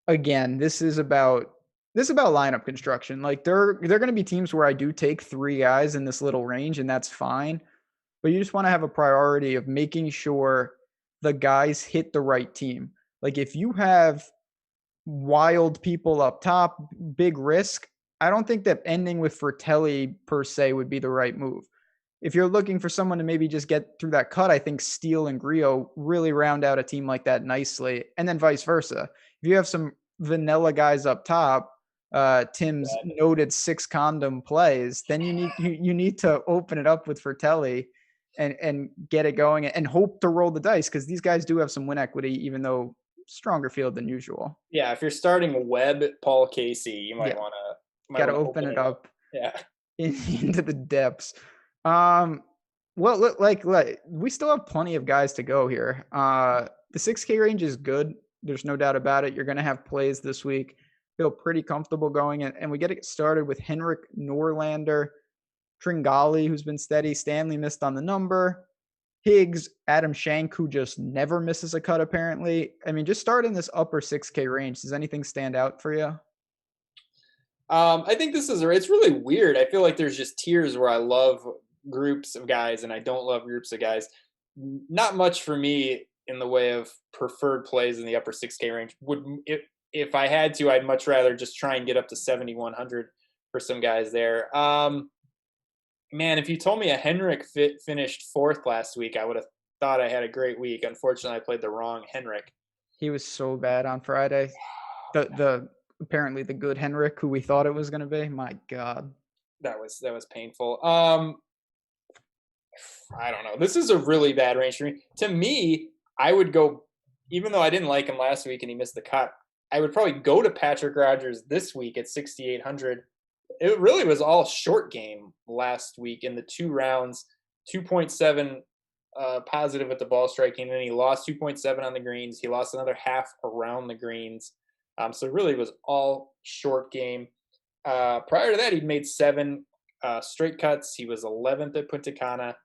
again, this is about lineup construction. Like they're going to be teams where I do take 3 guys in this little range, and that's fine. But you just want to have a priority of making sure the guys hit the right team. Like if you have wild people up top, big risk, I don't think that ending with Fratelli per se would be the right move. If you're looking for someone to maybe just get through that cut, I think Steele and Griot really round out a team like that nicely. And then vice versa. If you have some vanilla guys up top, Tim's noted 6 condom plays, then you need to open it up with Fratelli and get it going and hope to roll the dice, because these guys do have some win equity, even though stronger field than usual. Yeah, if you're starting Webb, Paul Casey, you might want to open it up. Yeah, into the depths. Well, like we still have plenty of guys to go here. The 6K range is good. There's no doubt about it. You're going to have plays this week. Feel pretty comfortable going, and we get it started with Henrik Norlander, Tringali, who's been steady. Stanley missed on the number. Higgs, Adam Shank, who just never misses a cut, apparently. I mean, just start in this upper 6K range. Does anything stand out for you? I think it's really weird. I feel like there's just tiers where I love groups of guys and I don't love groups of guys. Not much for me in the way of preferred plays in the upper 6K range. If I had to, I'd much rather just try and get up to 7,100 for some guys there. Man, if you told me a Henrik finished 4th last week, I would have thought I had a great week. Unfortunately, I played the wrong Henrik. He was so bad on Friday. Apparently the good Henrik, who we thought it was going to be. My God, that was painful. I don't know. This is a really bad range for me. To me, I would go, even though I didn't like him last week and he missed the cut, I would probably go to Patrick Rogers this week at 6,800. It really was all short game last week in the 2 rounds, 2.7 positive at the ball striking, and then he lost 2.7 on the greens. He lost another half around the greens. So it really was all short game. Prior to that, he'd made 7 straight cuts. He was 11th at Punta Cana.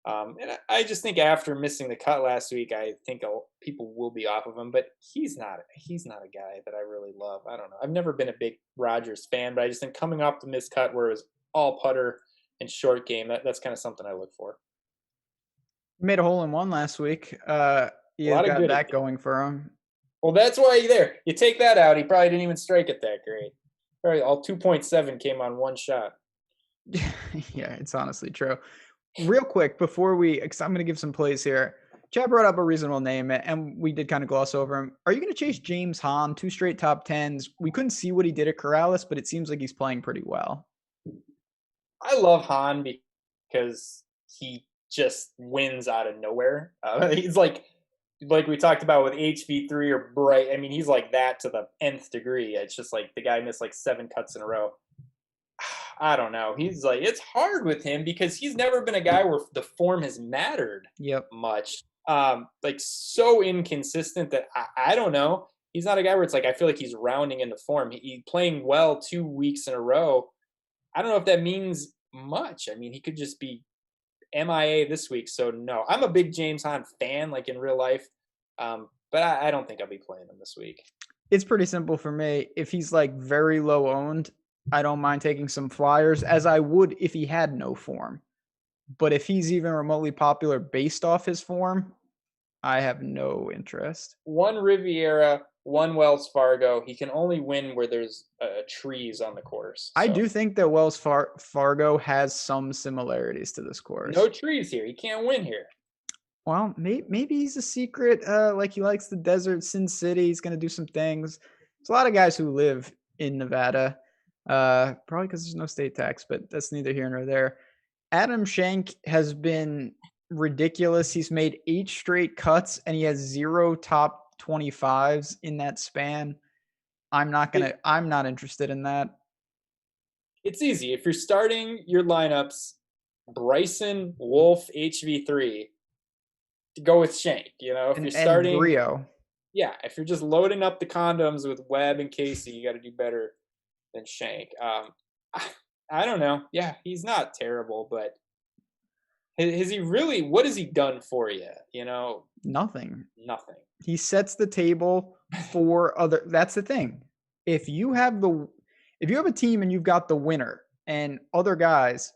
And I just think after missing the cut last week, I think people will be off of him. But he's not a guy that I really love. I don't know. I've never been a big Rogers fan, but I just think coming off the missed cut where it was all putter and short game, that's kind of something I look for. Made a hole in one last week. He A has lot of got good. that going for him. Well, that's why you take that out. He probably didn't even strike it that great. Probably all 2.7 came on one shot. Yeah, it's honestly true. Real quick before because I'm going to give some plays here. Chad brought up a reasonable name, and we did kind of gloss over him. Are you going to chase James Hahn, 2 straight top 10s? We couldn't see what he did at Corrales, but it seems like he's playing pretty well. I love Hahn because he just wins out of nowhere. He's like we talked about with HV3 or Bright. I mean, he's like that to the nth degree. It's just like the guy missed like 7 cuts in a row. I don't know. He's like, it's hard with him because he's never been a guy where the form has mattered much. Like so inconsistent that I don't know. He's not a guy where it's like, I feel like he's rounding into form. He playing well 2 weeks in a row. I don't know if that means much. I mean, he could just be MIA this week. So no, I'm a big James Hahn fan, like in real life. But I don't think I'll be playing him this week. It's pretty simple for me. If he's like very low owned, I don't mind taking some flyers, as I would if he had no form. But if he's even remotely popular based off his form, I have no interest. 1 Riviera, 1 Wells Fargo. He can only win where there's trees on the course. So. I do think that Wells Fargo has some similarities to this course. No trees here. He can't win here. Well, maybe he's a secret. Like he likes the desert, Sin City. He's going to do some things. There's a lot of guys who live in Nevada. Probably because there's no state tax, but that's neither here nor there. Adam Schenk has been ridiculous. He's made 8 straight cuts and he has 0 top 25s in that span. I'm not interested in that. It's easy. If you're starting your lineups, Bryson, Wolf, HV3, to go with Schenk. You know, if you're starting Brio. Yeah, if you're just loading up the condoms with Webb and Casey, you got to do better than Schenk. I don't know. Yeah, he's not terrible, but has he really? What has he done for you? You know, nothing. He sets the table for other. That's the thing. If you have a team and you've got the winner and other guys,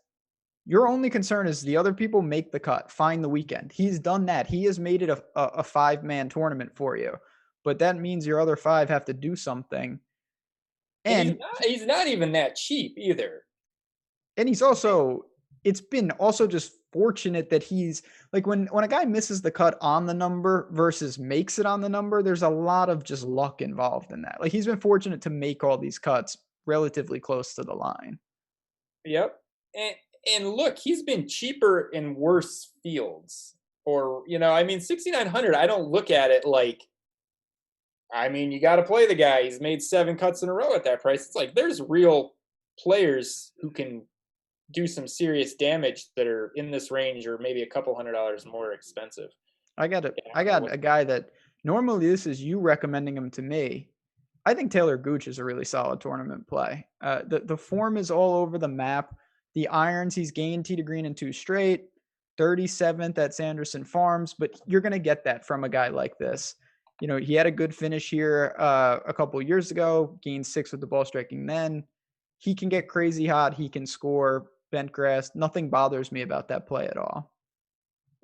your only concern is the other people make the cut, find the weekend. He's done that. He has made it a 5-man tournament for you, but that means your other 5 have to do something. And he's not even that cheap either. And it's been also just fortunate that he's like when a guy misses the cut on the number versus makes it on the number, there's a lot of just luck involved in that. Like he's been fortunate to make all these cuts relatively close to the line. Yep. And look, he's been cheaper in worse fields. Or, you know, I mean, 6,900, I don't look at it like, I mean, you got to play the guy. He's made 7 cuts in a row at that price. It's like there's real players who can do some serious damage that are in this range or maybe a couple $100 more expensive. I got a guy that normally this is you recommending him to me. I think Taylor Gooch is a really solid tournament play. The form is all over the map. The irons, he's gained tee to green in 2 straight, 37th at Sanderson Farms, but you're going to get that from a guy like this. You know, he had a good finish here a couple of years ago, gained 6 with the ball striking then. He can get crazy hot. He can score bent grass. Nothing bothers me about that play at all.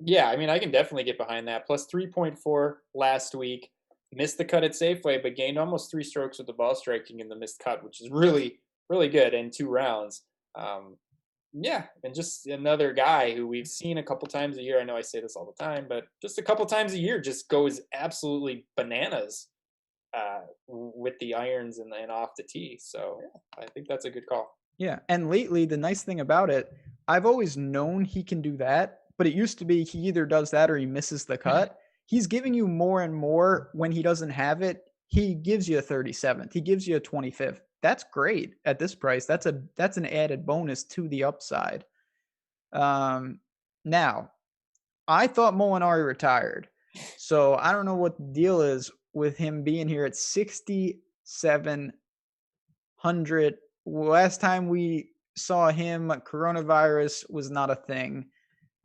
Yeah, I mean, I can definitely get behind that. Plus 3.4 last week. Missed the cut at Safeway, but gained almost 3 strokes with the ball striking in the missed cut, which is really, really good in 2 rounds. Yeah, and just another guy who we've seen a couple times a year. I know I say this all the time, but just a couple times a year just goes absolutely bananas with the irons and off the tee. So yeah, I think that's a good call. Yeah, and lately, the nice thing about it, I've always known he can do that, but it used to be he either does that or he misses the cut. He's giving you more and more when he doesn't have it. He gives you a 37th. He gives you a 25th. That's great at this price. That's an added bonus to the upside. Now, I thought Molinari retired, so I don't know what the deal is with him being here at 6,700. Last time we saw him, coronavirus was not a thing.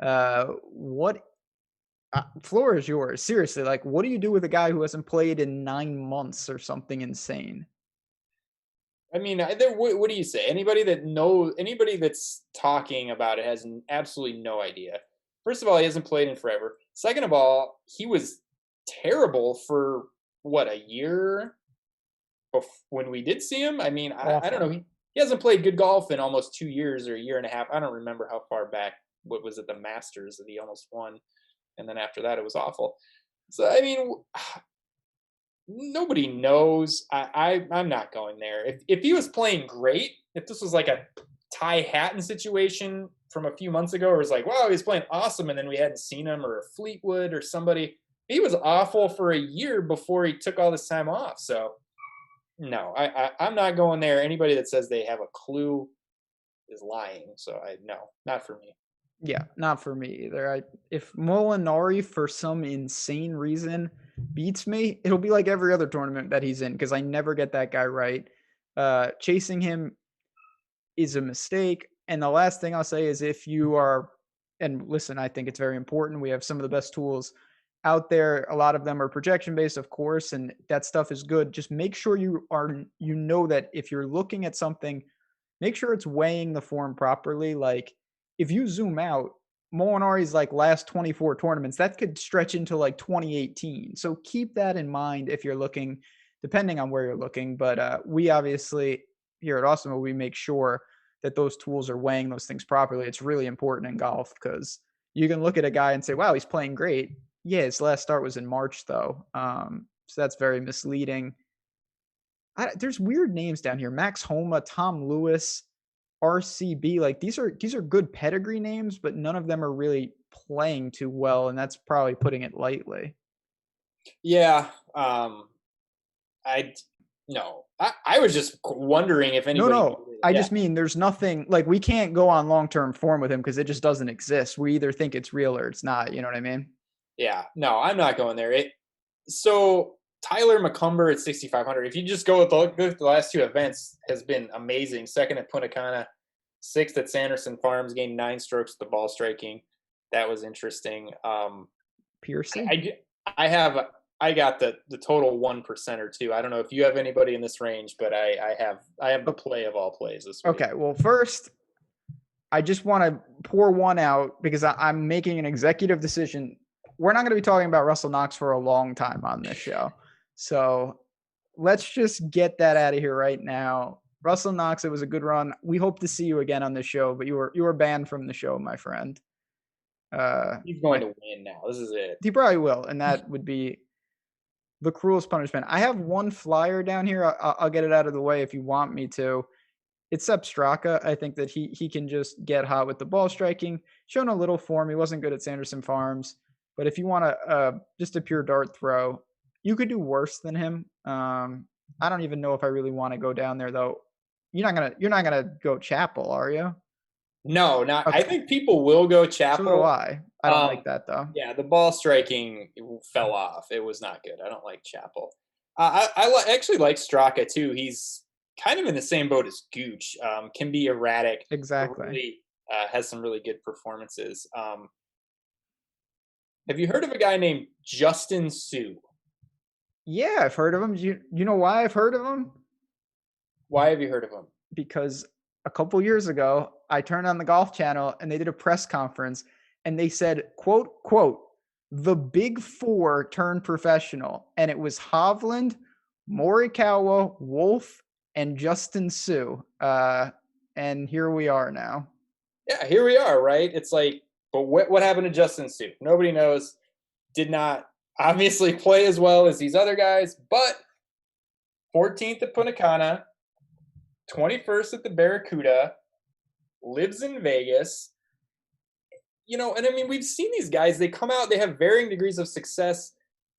What floor is yours? Seriously, like, what do you do with a guy who hasn't played in 9 months or something insane? I mean, what do you say? Anybody that's talking about it has absolutely no idea. First of all, he hasn't played in forever. Second of all, he was terrible for what, a year when we did see him. I mean, I don't know. He hasn't played good golf in almost 2 years or a year and a half. I don't remember how far back. What was it, the Masters that he almost won, and then after that, it was awful. So I mean, nobody knows. I'm not going there. If he was playing great, if this was like a Ty Hatton situation from a few months ago, where it's like, wow, he's playing awesome, and then we hadn't seen him, or a Fleetwood or somebody, he was awful for a year before he took all this time off. So no, I'm not going there. Anybody that says they have a clue is lying. So no, not for me. Yeah, not for me either. If Molinari for some insane reason beats me, it'll be like every other tournament that he's in because I never get that guy right. Chasing him is a mistake. And the last thing I'll say is if you are, and listen, I think it's very important. We have some of the best tools out there. A lot of them are projection based, of course, and that stuff is good. Just make sure you know that if you're looking at something, make sure it's weighing the form properly. Like if you zoom out, Molinari's like last 24 tournaments, that could stretch into like 2018. So keep that in mind if you're looking, depending on where you're looking. But we obviously here at Awesemo, we make sure that those tools are weighing those things properly. It's really important in golf because you can look at a guy and say, wow, he's playing great. Yeah, his last start was in March, though. So that's very misleading. There's weird names down here. Max Homa, Tom Lewis, RCB. Like these are good pedigree names, but none of them are really playing too well, and that's probably putting it lightly. Yeah. I was just wondering if anybody. No. I just mean there's nothing like we can't go on long-term form with him because it just doesn't exist. We either think it's real or it's not. You know what I mean? Yeah. No, I'm not going there. So Tyler Mccumber at 6,500. If you just go with the last two events, has been amazing. Second at Punta Cana, sixth at Sanderson Farms, gained 9 strokes at the ball striking. That was interesting. Piercy. I got the total 1% or two. I don't know if you have anybody in this range, but I have the play of all plays this week. Okay, well, first, I just want to pour one out because I'm making an executive decision. We're not going to be talking about Russell Knox for a long time on this show. So let's just get that out of here right now. Russell Knox, it was a good run. We hope to see you again on the show, but you were banned from the show, my friend. He's going to win now. This is it. He probably will, and that would be the cruelest punishment. I have one flyer down here. I'll get it out of the way if you want me to. It's Sepp Straka. I think that he can just get hot with the ball striking. Shown a little form. He wasn't good at Sanderson Farms. But if you want just a pure dart throw, you could do worse than him. I don't even know if I really want to go down there though. You're not gonna go Chappell, are you? No, not. Okay. I think people will go Chappell. So do I. I don't like that though. Yeah, the ball striking fell off. It was not good. I don't like Chappell. I actually like Straka too. He's kind of in the same boat as Gooch. Can be erratic. Exactly. Really, has some really good performances. Have you heard of a guy named Justin Suh? Yeah, I've heard of him. You know why I've heard of him? Why have you heard of him? Because a couple years ago, I turned on the Golf Channel and they did a press conference and they said, quote, the big four turned professional. And it was Hovland, Morikawa, Wolf, and Justin Suh. And here we are now. Yeah, here we are, right? It's like, but what happened to Justin Suh? Nobody knows. Did not obviously play as well as these other guys, but 14th at Punta Cana, 21st at the Barracuda, lives in Vegas. You know, and I mean, we've seen these guys. They come out, they have varying degrees of success.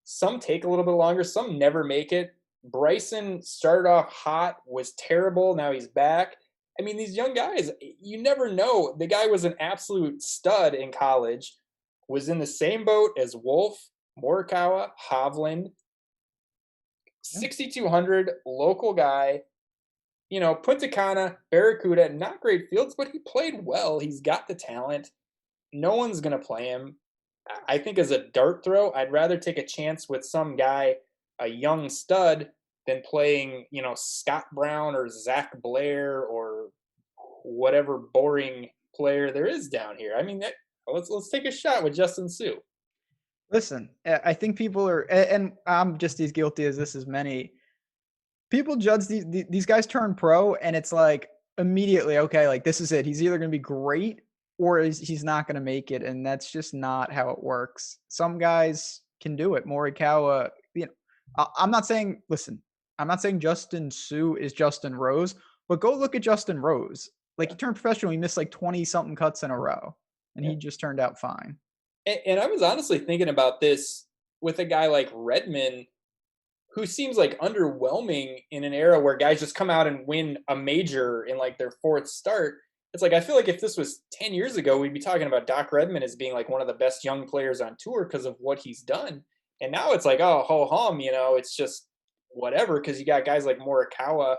Some take a little bit longer, some never make it. Bryson started off hot, was terrible. Now he's back. I mean, these young guys, you never know. The guy was an absolute stud in college, was in the same boat as Wolf, Morikawa, Hovland, 6,200, local guy. You know, Punta Cana, Barracuda, not great fields, but he played well. He's got the talent. no one's going to play him. I think as a dart throw, I'd rather take a chance with some guy, a young stud, than playing, Scott Brown or Zach Blair or whatever boring player there is down here. I mean, let's take a shot with Justin Sue. Listen, I think people are, and I'm just as guilty as this as many. People judge these guys turn pro, and it's like immediately, okay, like this is it. He's either going to be great or he's not going to make it, and that's just not how it works. Some guys can do it. Morikawa, I'm not saying. Listen, I'm not saying Justin Sue is Justin Rose, but go look at Justin Rose. Like he turned professional, he missed like 20-something cuts in a row, and he just turned out fine. And I was honestly thinking about this with a guy like Redmond, who seems like underwhelming in an era where guys just come out and win a major in like their fourth start. It's like, I feel like if this was 10 years ago, we'd be talking about Doc Redmond as being like one of the best young players on tour because of what he's done. And now it's like, oh, ho hum, it's just whatever, because you got guys like Morikawa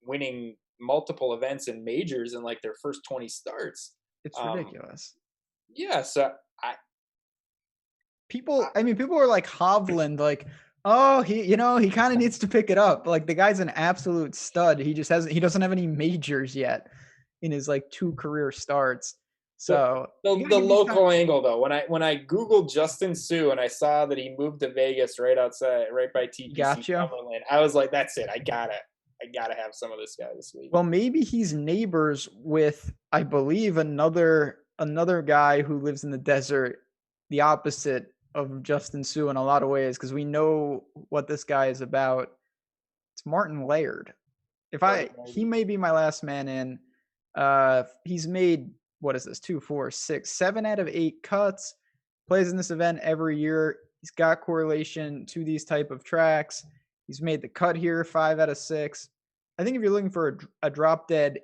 winning multiple events and majors in like their first 20 starts. It's ridiculous. Yeah, so people are like Hovland, like, oh, he kind of needs to pick it up. Like the guy's an absolute stud. He doesn't have any majors yet in his like 2 career starts. So the local angle though, when I Googled Justin Sue and I saw that he moved to Vegas right by Tpc Summerlin, I was like, that's it. I gotta have some of this guy this week. Well, maybe he's neighbors with, I believe, another guy who lives in the desert, the opposite of Justin Sue in a lot of ways, because we know what this guy is about. It's Martin Laird. He may be my last man in. He's made, what is this, 2, 4, 6, 7 out of 8 cuts, plays in this event every year. He's got correlation to these type of tracks. He's made the cut here 5 out of 6. I think if you're looking for a drop dead,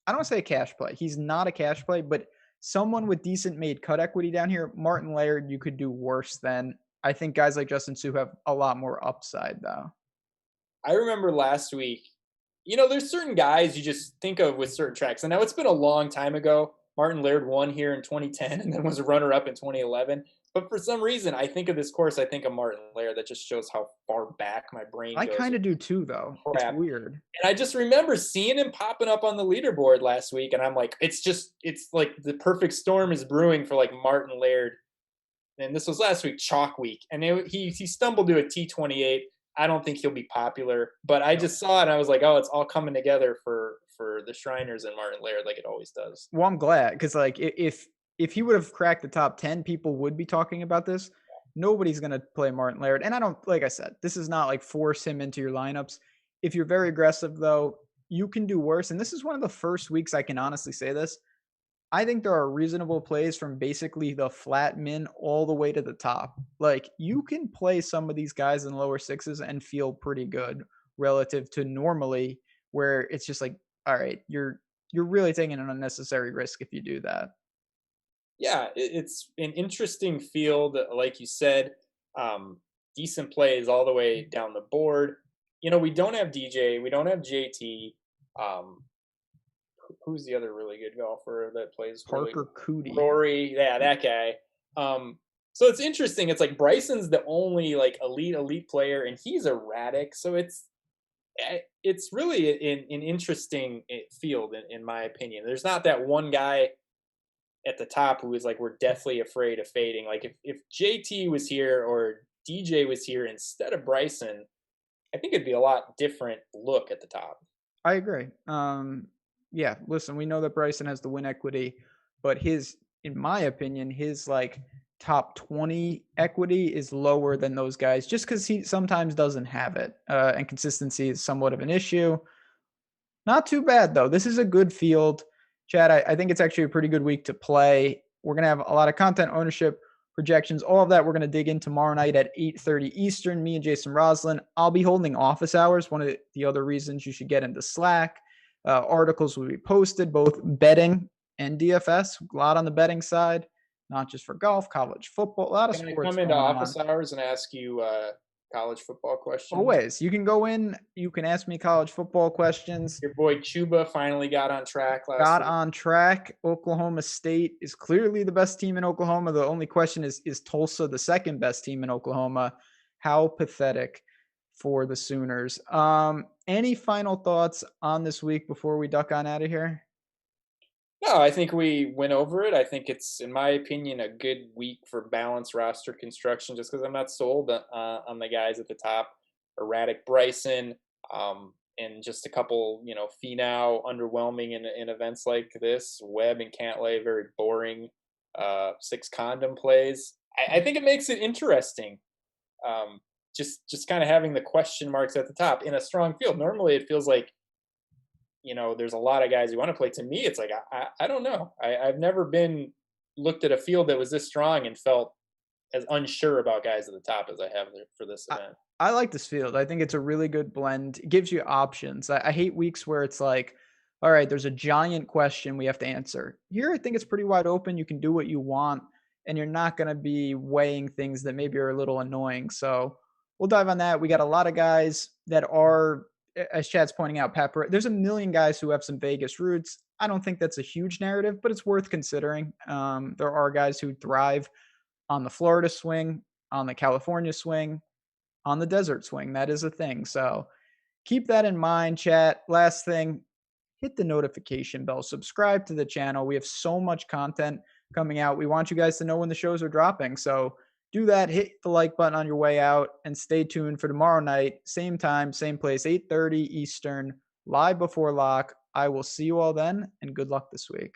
I don't want to say a cash play. He's not a cash play, but someone with decent made cut equity down here, Martin Laird, you could do worse than. I think guys like Justin Sue have a lot more upside, though. I remember last week, there's certain guys you just think of with certain tracks. And now it's been a long time ago. Martin Laird won here in 2010 and then was a runner-up in 2011. But for some reason, I think of this course, I think of Martin Laird. That just shows how far back my brain goes. I kind of do too, though. Crap. It's weird. And I just remember seeing him popping up on the leaderboard last week, and I'm like, it's like the perfect storm is brewing for like Martin Laird. And this was last week, chalk week. And he stumbled to a T28. I don't think he'll be popular, but I just saw it and I was like, oh, it's all coming together for the Shriners and Martin Laird like it always does. Well, I'm glad, because like if he would have cracked the top 10, people would be talking about this. Nobody's going to play Martin Laird. And I don't, like I said, this is not like force him into your lineups. If you're very aggressive, though, you can do worse. And this is one of the first weeks I can honestly say this. I think there are reasonable plays from basically the flat min all the way to the top. Like you can play some of these guys in lower 6s and feel pretty good relative to normally, where it's just like, all right, you're really taking an unnecessary risk if you do that. Yeah, it's an interesting field, like you said. Decent plays all the way down the board. We don't have DJ, we don't have JT. Who's the other really good golfer that plays? Parker Cootie. Rory, yeah, that guy. So it's interesting. It's like Bryson's the only like elite player, and he's erratic. So it's really an interesting field in my opinion. There's not that one guy at the top who is like we're deathly afraid of fading. Like if JT was here or DJ was here instead of Bryson, I think it'd be a lot different look at the top. I agree. Yeah, listen, we know that Bryson has the win equity, but in my opinion, his like top 20 equity is lower than those guys just because he sometimes doesn't have it. And consistency is somewhat of an issue. Not too bad, though. This is a good field. Chad, I think it's actually a pretty good week to play. We're going to have a lot of content, ownership, projections, all of that we're going to dig in tomorrow night at 8:30 Eastern. Me and Jason Roslin. I'll be holding office hours. One of the other reasons you should get into Slack. Articles will be posted, both betting and DFS. A lot on the betting side, not just for golf, college football, a lot of sports. Can I come into office hours and ask you college football questions? Always. You can go in. You can ask me college football questions. Your boy Chuba finally got on track last Got week. on track. Oklahoma State is clearly the best team in Oklahoma. The only question is Tulsa the second best team in Oklahoma? How pathetic for the Sooners. Any final thoughts on this week before we duck on out of here? No, I think we went over it. I think it's, in my opinion, a good week for balanced roster construction just because I'm not sold on the guys at the top. Erratic Bryson, and just a couple, Finau underwhelming in events like this. Webb and Cantlay, very boring. 6 condom plays. I think it makes it interesting. Just kind of having the question marks at the top in a strong field. Normally it feels like, there's a lot of guys who want to play. To me, it's like, I don't know. I've never been looked at a field that was this strong and felt as unsure about guys at the top as I have for this event. I like this field. I think it's a really good blend. It gives you options. I hate weeks where it's like, all right, there's a giant question we have to answer. Here, I think it's pretty wide open. You can do what you want, and you're not going to be weighing things that maybe are a little annoying. So we'll dive on that. We got a lot of guys that are, as Chad's pointing out, Pepper, there's a million guys who have some Vegas roots. I don't think that's a huge narrative, but it's worth considering. There are guys who thrive on the Florida swing, on the California swing, on the desert swing. That is a thing. So keep that in mind, chat. Last thing, hit the notification bell, subscribe to the channel. We have so much content coming out. We want you guys to know when the shows are dropping. So do that, hit the like button on your way out, and stay tuned for tomorrow night, same time, same place, 8:30 Eastern, live before lock. I will see you all then, and good luck this week.